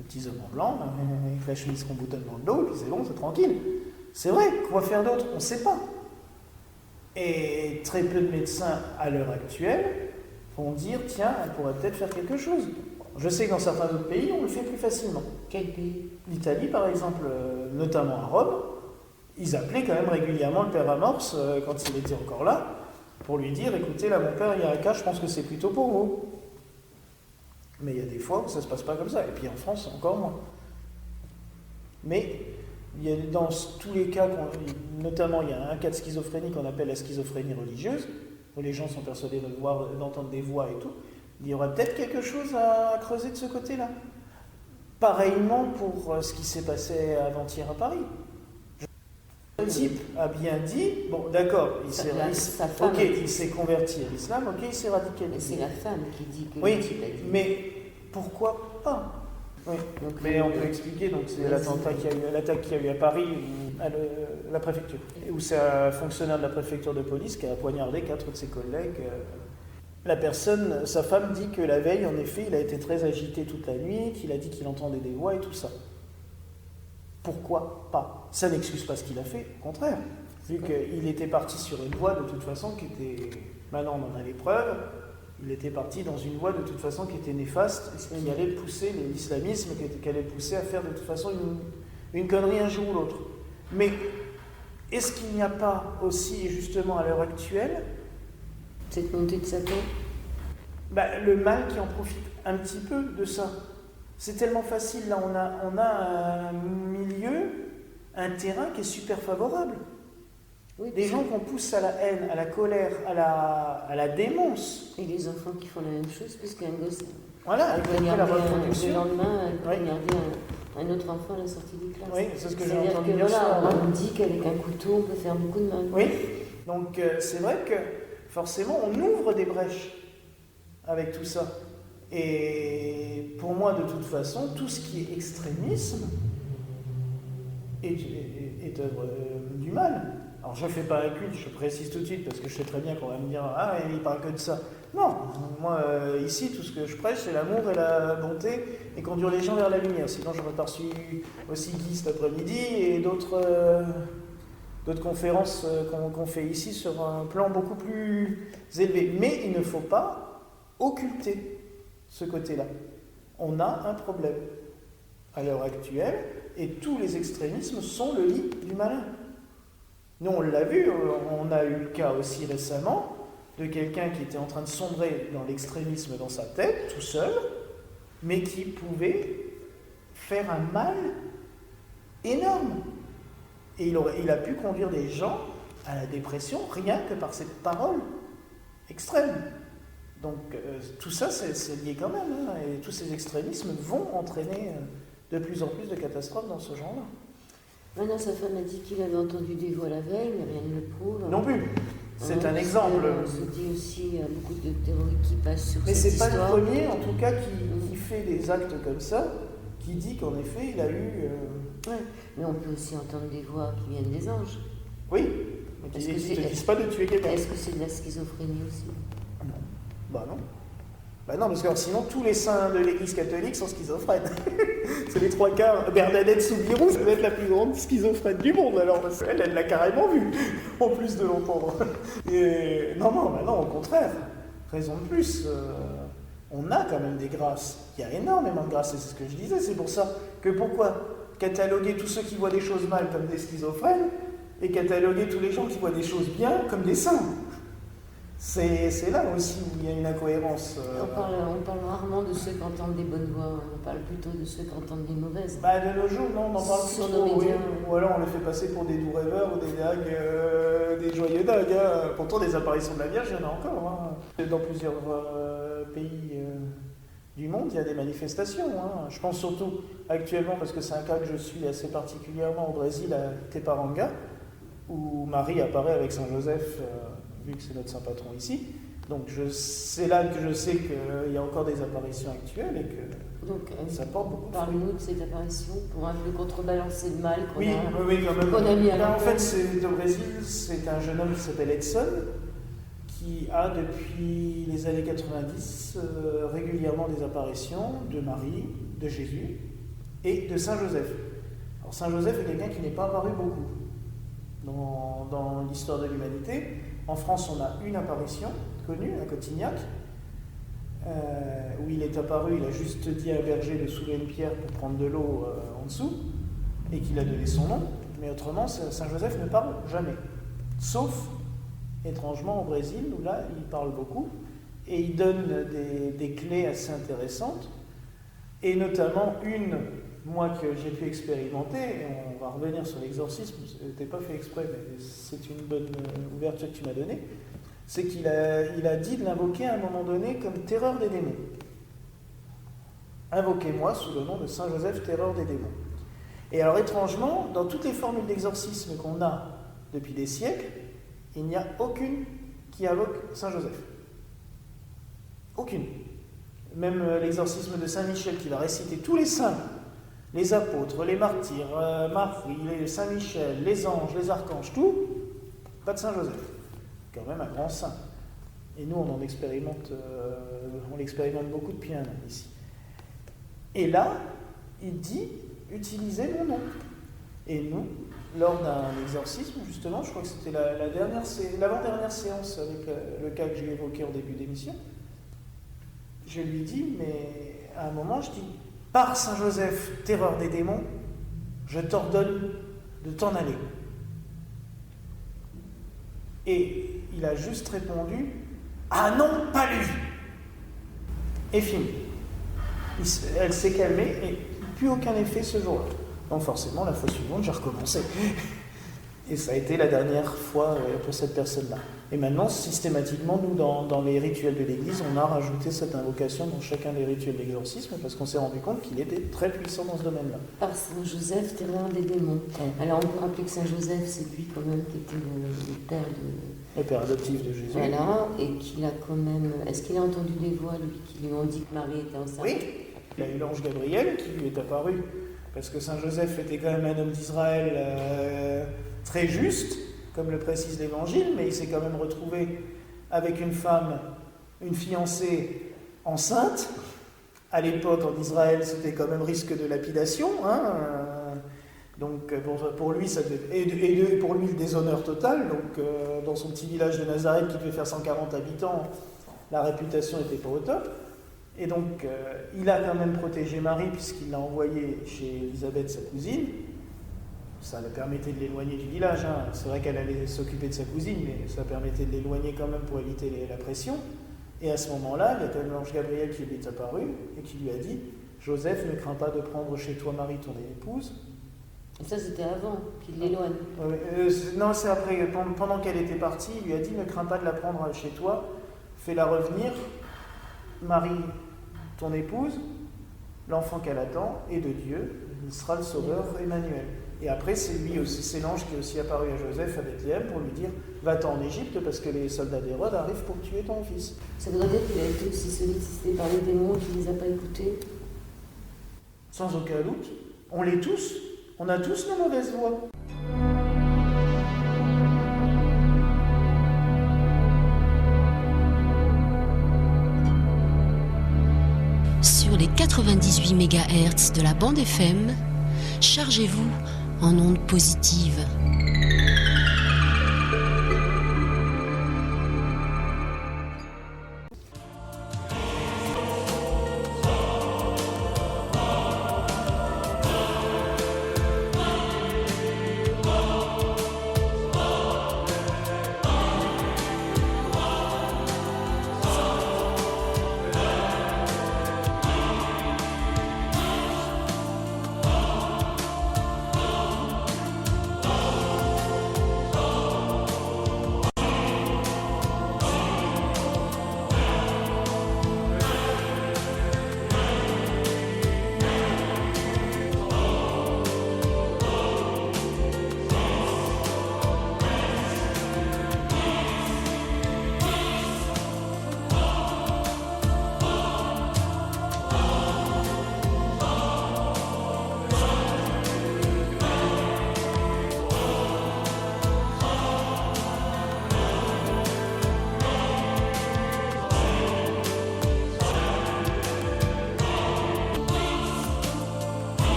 S2: Le petit homme en blanc, avec la chemise qu'on boutonne dans le dos, et puis c'est bon, c'est tranquille. C'est vrai, quoi faire d'autre? On ne sait pas. Et très peu de médecins, à l'heure actuelle, vont dire, tiens, on pourrait peut-être faire quelque chose. Je sais que dans certains autres pays, on le fait plus facilement.
S1: Quel pays?
S2: L'Italie, par exemple, notamment à Rome, ils appelaient quand même régulièrement le père Amorce, quand il était encore là, pour lui dire, écoutez, là, mon père, il y a un cas, je pense que c'est plutôt pour vous. Mais il y a des fois où ça ne se passe pas comme ça. Et puis en France, encore moins. Mais il y a, dans tous les cas, notamment il y a un cas de schizophrénie qu'on appelle la schizophrénie religieuse, où les gens sont persuadés de voir, d'entendre des voix et tout. Il y aurait peut-être quelque chose à creuser de ce côté-là. Pareillement pour ce qui s'est passé avant-hier à Paris. Le type a bien dit, bon d'accord, il s'est converti à l'islam, ok, il s'est radicalisé.
S1: C'est la femme qui dit que
S2: oui,
S1: le type a dit.
S2: Mais pourquoi pas? Oui. Donc, mais on peut expliquer, donc c'est l'attaque qu'il y a eu à Paris, à la préfecture, où c'est un fonctionnaire de la préfecture de police qui a poignardé 4 de ses collègues. La personne, sa femme dit que la veille, en effet, il a été très agité toute la nuit, qu'il a dit qu'il entendait des voix et tout ça. Pourquoi pas? Ça n'excuse pas ce qu'il a fait, au contraire. Vu qu'il était parti sur une voie de toute façon qui était... Maintenant on en a les preuves. Il était parti dans une voie de toute façon qui était néfaste, qui allait pousser l'islamisme, qui allait le pousser à faire de toute façon une connerie un jour ou l'autre. Mais est-ce qu'il n'y a pas aussi, justement à l'heure actuelle,
S1: cette montée de Satan?
S2: Le mal qui en profite un petit peu de ça. C'est tellement facile, là on a un milieu, un terrain qui est super favorable. Oui, des gens qu'on pousse à la haine, à la colère, à la démence.
S1: Et les enfants qui font la même chose, puisqu'un gosse...
S2: Voilà, après la reproduction.
S1: Le lendemain, elle poignardait un autre enfant à la sortie des classes.
S2: Oui, c'est ce que j'ai
S1: entendu dire. On dit qu'avec un couteau, on peut faire beaucoup de mal.
S2: Oui, donc c'est vrai que forcément, on ouvre des brèches avec tout ça. Et pour moi, de toute façon, tout ce qui est extrémisme est œuvre du mal. Alors je ne fais pas un culte, je précise tout de suite, parce que je sais très bien qu'on va me dire « Ah, il ne parle que de ça ». Non, moi, ici, tout ce que je prêche, c'est l'amour et la bonté, et conduire les gens vers la lumière. Sinon, j'aurais pas reçu aussi Guy cet après-midi, et d'autres conférences qu'on fait ici sur un plan beaucoup plus élevé. Mais il ne faut pas occulter ce côté-là. On a un problème à l'heure actuelle, et tous les extrémismes sont le lit du malin. Nous, on l'a vu, on a eu le cas aussi récemment de quelqu'un qui était en train de sombrer dans l'extrémisme dans sa tête, tout seul, mais qui pouvait faire un mal énorme. Et il a pu conduire des gens à la dépression rien que par cette parole extrême. Donc tout ça, c'est lié quand même, hein, et tous ces extrémismes vont entraîner de plus en plus de catastrophes dans ce genre-là.
S1: Maintenant, sa femme a dit qu'il avait entendu des voix la veille, mais rien ne le prouve.
S2: Non plus. C'est un exemple.
S1: On se dit aussi, il y a beaucoup de théories qui passent sur
S2: mais
S1: cette
S2: histoire. Mais c'est pas le premier, en tout cas,
S1: qui
S2: fait des actes comme ça, qui dit qu'en effet, il a eu...
S1: Ouais. Mais on peut aussi entendre des voix qui viennent des anges.
S2: Oui, mais qui ne te disent pas de tuer quelqu'un.
S1: Est-ce que c'est de la schizophrénie aussi?
S2: Non. Bah non. Bah non, parce que sinon, tous les saints de l'Église catholique sont schizophrènes. C'est les 3/4. Bernadette Soubirous, ça va être la plus grande schizophrène du monde, alors, parce qu'elle l'a carrément vue, en plus de l'entendre. Et non, au contraire. Raison de plus. On a quand même des grâces. Il y a énormément de grâces, et c'est ce que je disais. C'est pour ça que pourquoi cataloguer tous ceux qui voient des choses mal comme des schizophrènes, et cataloguer tous les gens qui voient des choses bien comme des saints? C'est là aussi où il y a une incohérence.
S1: On parle rarement de ceux qui entendent des bonnes voix, on parle plutôt de ceux qui entendent des mauvaises.
S2: De nos jours, non, on en parle plus
S1: sur
S2: trop,
S1: nos médias.
S2: Ou alors on les fait passer pour des doux rêveurs ou des dagues, des joyeux dagues. Hein. Pourtant, des apparitions de la Vierge, il y en a encore. Hein. Dans plusieurs pays du monde, il y a des manifestations. Hein. Je pense surtout actuellement, parce que c'est un cas que je suis assez particulièrement au Brésil, à Teparanga, où Marie apparaît avec Saint Joseph, vu que c'est notre saint patron ici. Donc c'est là que je sais qu'il y a encore des apparitions actuelles et que ça porte beaucoup de fruits.
S1: Parle-nous de cette apparition pour un peu contrebalancer le mal qu'on
S2: a
S1: mis à la
S2: en fait, au Brésil, c'est un jeune homme qui s'appelle Edson, qui a depuis les années 90 régulièrement des apparitions de Marie, de Jésus et de Saint Joseph. Alors Saint Joseph est quelqu'un qui n'est pas apparu beaucoup dans l'histoire de l'humanité. En France, on a une apparition connue à Cotignac, où il est apparu, il a juste dit à un berger de soulever une pierre pour prendre de l'eau en dessous, et qu'il a donné son nom. Mais autrement, Saint Joseph ne parle jamais. Sauf, étrangement, au Brésil, où là, il parle beaucoup, et il donne des clés assez intéressantes, et notamment une, moi, que j'ai pu expérimenter, et on va revenir sur l'exorcisme, ce n'était pas fait exprès, mais c'est une bonne ouverture que tu m'as donnée, c'est qu'il a dit de l'invoquer à un moment donné comme terreur des démons. Invoquez-moi sous le nom de Saint Joseph, terreur des démons. Et alors étrangement, dans toutes les formules d'exorcisme qu'on a depuis des siècles, il n'y a aucune qui invoque Saint Joseph. Aucune. Même l'exorcisme de Saint Michel qui va réciter tous les saints, les apôtres, les martyrs, Marie, Saint Michel, les anges, les archanges, tout, pas de Saint Joseph. Quand même un grand saint. Et nous, on l'expérimente beaucoup depuis un an ici. Et là, il dit, utilisez mon nom. Et nous, lors d'un exorcisme, justement, je crois que c'était l'avant-dernière séance avec le cas que j'ai évoqué en début d'émission, je lui dis, mais à un moment, je dis, par Saint Joseph, terreur des démons, je t'ordonne de t'en aller. Et il a juste répondu, ah non, pas lui. Et fini. Elle s'est calmée et plus aucun effet ce jour-là. Donc forcément, la fois suivante, j'ai recommencé. Et ça a été la dernière fois pour cette personne-là. Et maintenant, systématiquement, nous, dans les rituels de l'Église, on a rajouté cette invocation dans chacun des rituels d'exorcisme parce qu'on s'est rendu compte qu'il était très puissant dans ce domaine-là.
S1: Par Saint Joseph, terreur des démons. Alors on peut rappeler que Saint Joseph, c'est lui quand même qui était le père de...
S2: Le père adoptif de Jésus.
S1: Voilà, et qu'il a quand même... Est-ce qu'il a entendu des voix, lui, qui lui ont dit que Marie était enceinte?
S2: Oui, il a eu l'ange Gabriel qui lui est apparu. Parce que Saint Joseph était quand même un homme d'Israël très juste, comme le précise l'Évangile, mais il s'est quand même retrouvé avec une femme, une fiancée enceinte. À l'époque, en Israël, c'était quand même risque de lapidation. Donc pour lui, ça devait, et pour lui, le déshonneur total. Donc dans son petit village de Nazareth qui devait faire 140 habitants, la réputation n'était pas au top. Et donc, il a quand même protégé Marie puisqu'il l'a envoyée chez Élisabeth, sa cousine. Ça le permettait de l'éloigner du village. C'est vrai qu'elle allait s'occuper de sa cousine, mais ça permettait de l'éloigner quand même pour éviter la pression. Et à ce moment-là, il y a quand même l'ange Gabriel qui lui est apparu et qui lui a dit « Joseph, ne crains pas de prendre chez toi Marie, ton épouse. »
S1: Et ça, c'était avant qu'il l'éloigne.
S2: Non, c'est après. Pendant qu'elle était partie, il lui a dit « Ne crains pas de la prendre chez toi, fais-la revenir. Marie, ton épouse, l'enfant qu'elle attend, est de Dieu, il sera le sauveur Emmanuel. » Et après, c'est l'ange qui est aussi apparu à Joseph à Bethléem pour lui dire « Va-t'en en Égypte parce que les soldats d'Hérode arrivent pour tuer ton fils. »
S1: Ça voudrait dire qu'il a été aussi sollicité par les démons et qu'il ne les a pas écoutés?
S2: Sans aucun doute. On l'est tous. On a tous nos mauvaises voies.
S3: Sur les 98 MHz de la bande FM, chargez-vous en ondes positives.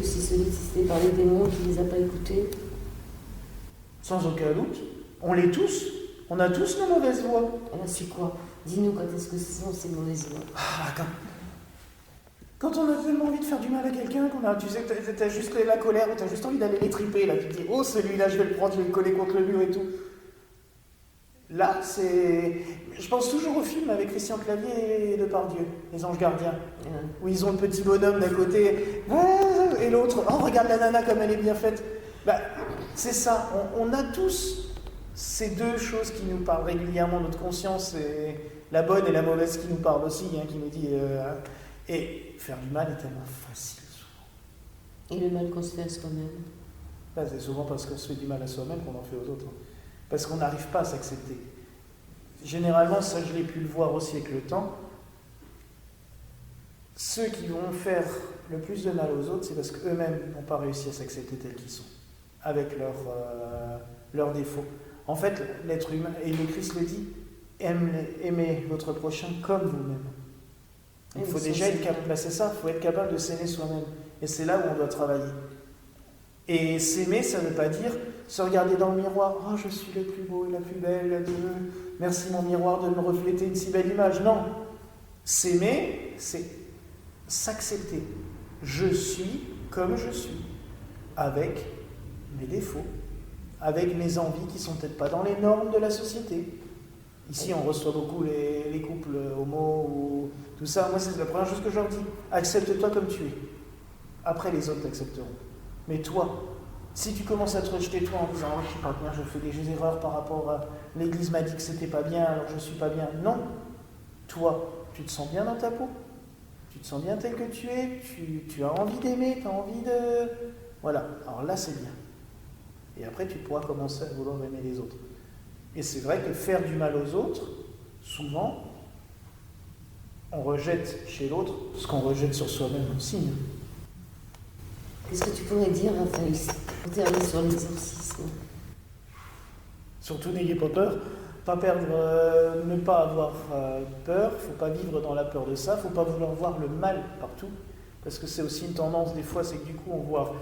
S1: aussi sollicités par les démons qui ne les a pas écoutés?
S2: Sans aucun doute. On l'est tous. On a tous nos mauvaises voix.
S1: Alors c'est quoi? Dis-nous quand est-ce que ce sont ces mauvaises voix?
S2: Quand on a tellement envie de faire du mal à quelqu'un, tu sais, t'as juste la colère, ou t'as juste envie d'aller les triper, là, tu te dis, oh, celui-là, je vais le prendre, je vais le coller contre le mur et tout. Là, je pense toujours au film avec Christian Clavier et Depardieu, Les Anges Gardiens, où ils ont le petit bonhomme d'un côté, et l'autre, oh, regarde la nana comme elle est bien faite. C'est ça, on a tous ces deux choses qui nous parlent régulièrement, notre conscience, et la bonne et la mauvaise qui nous parlent aussi, qui nous dit... Et faire du mal est tellement facile, souvent.
S1: Et le mal qu'on se fait à soi-même?
S2: C'est souvent parce qu'on se fait du mal à soi-même qu'on en fait aux autres. Parce qu'on n'arrive pas à s'accepter. Généralement, ça je l'ai pu le voir aussi avec le temps, ceux qui vont faire le plus de mal aux autres, c'est parce qu'eux-mêmes n'ont pas réussi à s'accepter tels qu'ils sont, avec leurs défauts. En fait, l'être humain, et le Christ le dit, aimez votre prochain comme vous-même. Il faut déjà être capable, c'est ça, il faut être capable de s'aimer soi-même. Et c'est là où on doit travailler. Et s'aimer, ça ne veut pas dire se regarder dans le miroir, oh je suis le plus beau et la plus belle, merci mon miroir de me refléter une si belle image. Non, s'aimer, c'est s'accepter. Je suis comme je suis, avec mes défauts, avec mes envies qui ne sont peut-être pas dans les normes de la société. Ici, on reçoit beaucoup les couples homo ou tout ça. Moi, c'est la première chose que je leur dis. Accepte-toi comme tu es. Après, les autres t'accepteront. Mais toi, si tu commences à te rejeter toi en disant « Oh, je suis pas bien, je fais des erreurs par rapport à... L'église m'a dit que c'était pas bien, alors je suis pas bien. » Non. Toi, tu te sens bien dans ta peau. Tu te sens bien tel que tu es. Tu as envie d'aimer, tu as envie de... Voilà. Alors là, c'est bien. Et après, tu pourras commencer à vouloir aimer les autres. Et c'est vrai que faire du mal aux autres, souvent, on rejette chez l'autre ce qu'on rejette sur soi-même aussi.
S1: Qu'est-ce que tu pourrais dire, Raphaël, pour terminer sur l'exorcisme?
S2: Surtout n'ayez pas peur, ne pas avoir peur, il ne faut pas vivre dans la peur de ça, il ne faut pas vouloir voir le mal partout, parce que c'est aussi une tendance des fois, c'est que du coup on voit...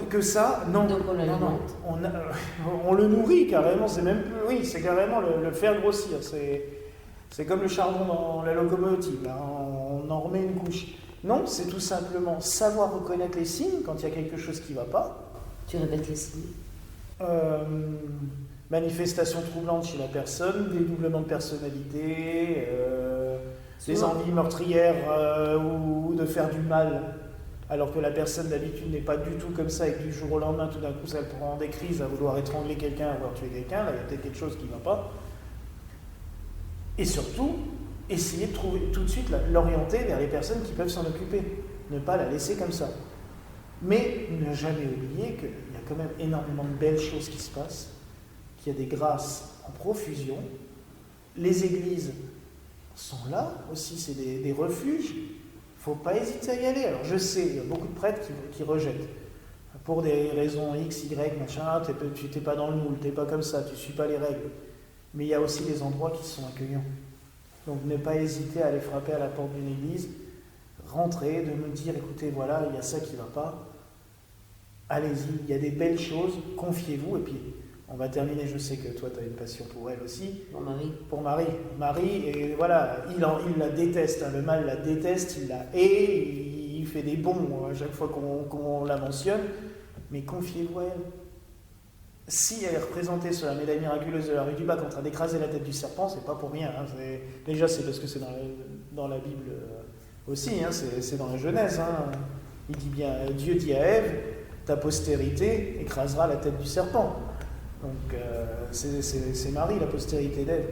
S2: Que ça, non.
S1: Donc on l'alimente.
S2: On le nourrit carrément, c'est même plus, oui, c'est carrément le faire grossir. C'est comme le charbon dans la locomotive, là, on en remet une couche. Non, c'est tout simplement savoir reconnaître les signes quand il y a quelque chose qui ne va pas.
S1: Tu répètes les signes.
S2: Manifestation troublante chez la personne, dédoublement de personnalité, des envies meurtrières ou de faire du mal. Alors que la personne d'habitude n'est pas du tout comme ça et que du jour au lendemain, tout d'un coup, ça prend des crises à vouloir étrangler quelqu'un, à vouloir tuer quelqu'un, là, il y a peut-être quelque chose qui ne va pas. Et surtout, essayer de trouver tout de suite l'orienter vers les personnes qui peuvent s'en occuper. Ne pas la laisser comme ça. Mais ne jamais oublier qu'il y a quand même énormément de belles choses qui se passent, qu'il y a des grâces en profusion. Les églises sont là aussi, c'est des refuges. Il ne faut pas hésiter à y aller. Alors je sais, il y a beaucoup de prêtres qui rejettent. Pour des raisons X, Y, machin, tu n'es pas dans le moule, tu n'es pas comme ça, tu ne suis pas les règles. Mais il y a aussi des endroits qui sont accueillants. Donc ne pas hésiter à aller frapper à la porte d'une église, rentrer, de me dire, écoutez, voilà, il y a ça qui ne va pas. Allez-y, il y a des belles choses, confiez-vous. Et puis, on va terminer, je sais que toi, tu as une passion pour elle aussi.
S1: Pour Marie.
S2: Pour Marie. Marie, et voilà, il la déteste, hein, le mal la déteste, il la hait, il fait des bons à chaque fois qu'on la mentionne, mais confiez-vous à elle. Si elle est représentée sur la médaille miraculeuse de la rue du Bac en train d'écraser la tête du serpent, c'est pas pour rien. Hein, déjà, c'est parce que c'est dans la Bible aussi, hein, c'est dans la Genèse. Hein. Il dit bien, Dieu dit à Ève, ta postérité écrasera la tête du serpent. Donc c'est Marie, la postérité d'Ève.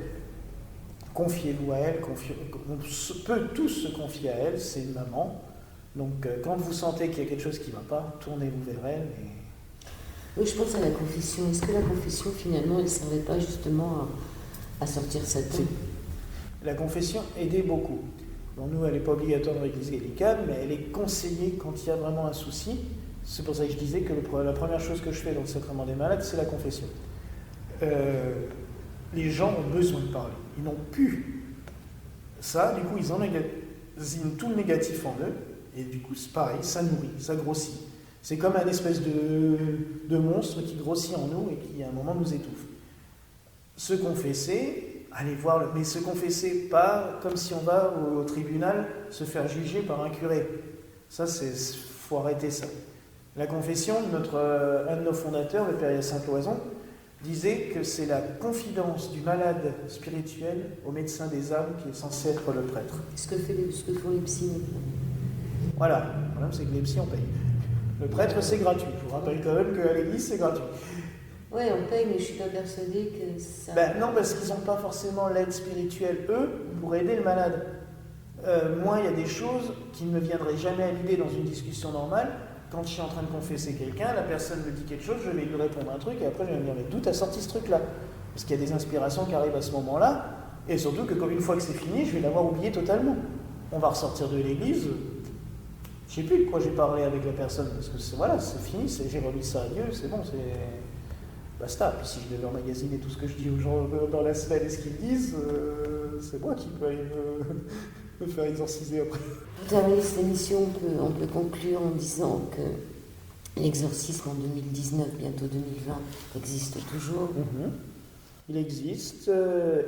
S2: Confiez-vous à elle, on peut tous se confier à elle, c'est une maman. Donc quand vous sentez qu'il y a quelque chose qui ne va pas, tournez-vous vers elle.
S1: Oui, je pense à la confession. Est-ce que la confession, finalement, elle ne servait pas justement à sortir Satan?
S2: La confession aidait beaucoup. Bon, nous, elle n'est pas obligatoire dans l'église gallicane, mais elle est conseillée quand il y a vraiment un souci. C'est pour ça que je disais que la première chose que je fais dans le sacrement des malades, c'est la confession. Les gens ont besoin de parler. Ils n'ont plus ça, du coup, ils emmagasinent tout le négatif en eux, Et du coup, c'est pareil, ça nourrit, ça grossit. C'est comme un espèce de monstre qui grossit en nous et qui, à un moment, nous étouffe. Se confesser, aller voir, mais se confesser pas comme si on va au tribunal se faire juger par un curé. Ça, faut arrêter ça. La confession, un de nos fondateurs, le père Hyacinthe Loison, disait que c'est la confidence du malade spirituel au médecin des âmes qui est censé être le prêtre.
S1: Ce que font les psys.
S2: Voilà, le problème c'est que les psys on paye. Le prêtre c'est gratuit. Je vous rappelle quand même qu'à l'église c'est gratuit.
S1: Oui, on paye, mais je suis pas persuadée que ça...
S2: Non, parce qu'ils n'ont pas forcément l'aide spirituelle, eux, pour aider le malade. Moi, il y a des choses qui ne me viendraient jamais à l'idée dans une discussion normale. Quand je suis en train de confesser quelqu'un, la personne me dit quelque chose, je vais lui répondre un truc, et après je vais me dire, mais d'où t'as sorti ce truc-là? Parce qu'il y a des inspirations qui arrivent à ce moment-là, et surtout que une fois que c'est fini, je vais l'avoir oublié totalement. On va ressortir de l'église, je ne sais plus de quoi j'ai parlé avec la personne, parce que c'est fini, j'ai remis ça à Dieu, c'est bon, c'est... Basta. Puis si je devais emmagasiner tout ce que je dis aux gens dans la semaine et ce qu'ils disent, c'est moi qui peux aller me faire exorciser après.
S1: Pour terminer cette émission, on peut conclure en disant que l'exorcisme en 2019, bientôt 2020, existe toujours.
S2: Il existe,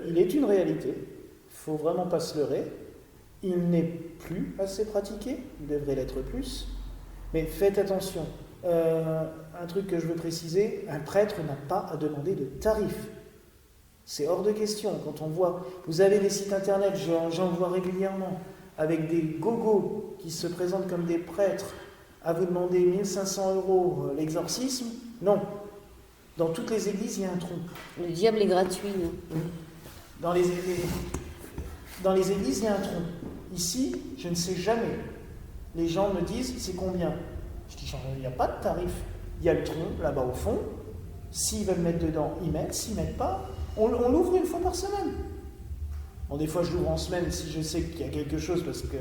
S2: il est une réalité, il ne faut vraiment pas se leurrer. Il n'est plus assez pratiqué, il devrait l'être plus, mais faites attention. Un truc que je veux préciser, un prêtre n'a pas à demander de tarif. C'est hors de question. Quand on voit, vous avez des sites internet, j'en vois régulièrement, avec des gogos qui se présentent comme des prêtres, à vous demander 1500 € l'exorcisme. Non. Dans toutes les églises, il y a un trou.
S1: Le diable est gratuit, non?
S2: Dans les églises, il y a un trou. Ici, je ne sais jamais. Les gens me disent, c'est combien? Je dis, il n'y a pas de tarif. Il y a le tronc là-bas au fond. S'ils veulent mettre dedans, ils mettent. S'ils ne mettent pas, on l'ouvre une fois par semaine. Bon, des fois, je l'ouvre en semaine si je sais qu'il y a quelque chose, parce que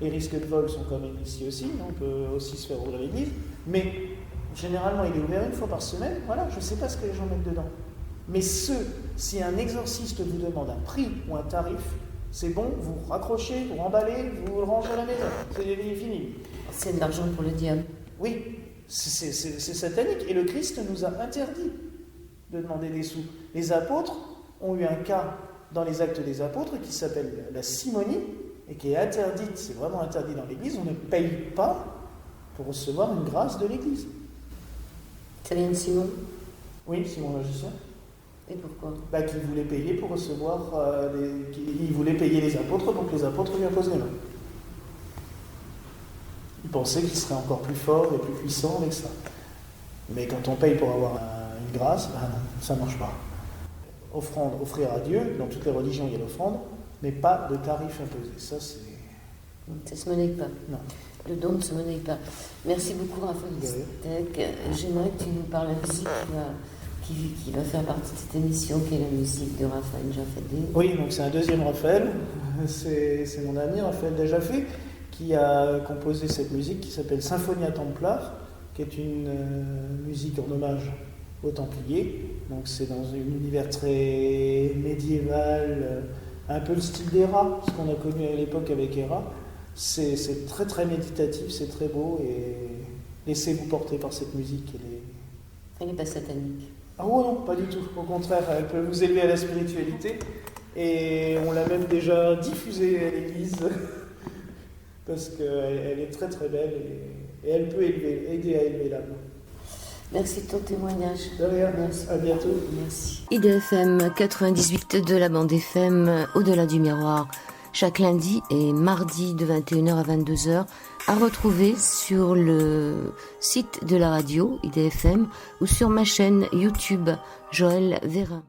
S2: les risques de vol sont quand même ici aussi. On peut aussi se faire ouvrir l'église. Mais généralement, il est ouvert une fois par semaine. Voilà, je ne sais pas ce que les gens mettent dedans. Mais si un exorciste vous demande un prix ou un tarif, c'est bon, vous raccrochez, vous remballez, vous le rangez à la maison. C'est fini.
S1: C'est de l'argent pour le diable.
S2: Oui, c'est satanique. Et le Christ nous a interdit de demander des sous. Les apôtres ont eu un cas dans les Actes des Apôtres qui s'appelle la simonie et qui est interdite, c'est vraiment interdit dans l'Église. On ne paye pas pour recevoir une grâce de l'Église.
S1: Ça vient de Simon?
S2: Oui, Simon magicien.
S1: Et pourquoi?
S2: Qu'il voulait payer pour recevoir... il voulait payer les apôtres, donc les apôtres lui imposent les mains. Il pensait qu'il serait encore plus fort et plus puissant avec ça. Mais quand on paye pour avoir une grâce, non, ça ne marche pas. Offrir à Dieu, dans toutes les religions il y a l'offrande, mais pas de tarif imposé. Ça
S1: ne se monnaie pas.
S2: Non.
S1: Le don ne se monnaie pas. Merci beaucoup, Raphaël Steck. J'aimerais que tu nous parles de la musique qui va faire partie de cette émission, qui est la musique de Raphaël Jaffé.
S2: Oui, donc c'est un deuxième Raphaël. C'est mon ami Raphaël Jaffé qui a composé cette musique qui s'appelle Symphonia Templar, qui est une musique en hommage aux Templiers. Donc c'est dans un univers très médiéval, un peu le style d'Héra, ce qu'on a connu à l'époque avec Héra. C'est très très méditatif, c'est très beau, et laissez-vous porter par cette musique.
S1: Elle n'est pas satanique.
S2: Ah oh non, pas du tout. Au contraire, elle peut vous élever à la spiritualité, et on l'a même déjà diffusée à l'église, parce qu'elle est très très belle, et elle peut aider à élever l'âme.
S1: Merci de ton témoignage.
S2: De rien.
S1: Merci.
S2: À bientôt.
S1: Merci. IDFM 98 de la bande FM, Au-delà du miroir, chaque lundi et mardi de 21h à 22h, à retrouver sur le site de la radio IDFM ou sur ma chaîne YouTube Joël Vérin.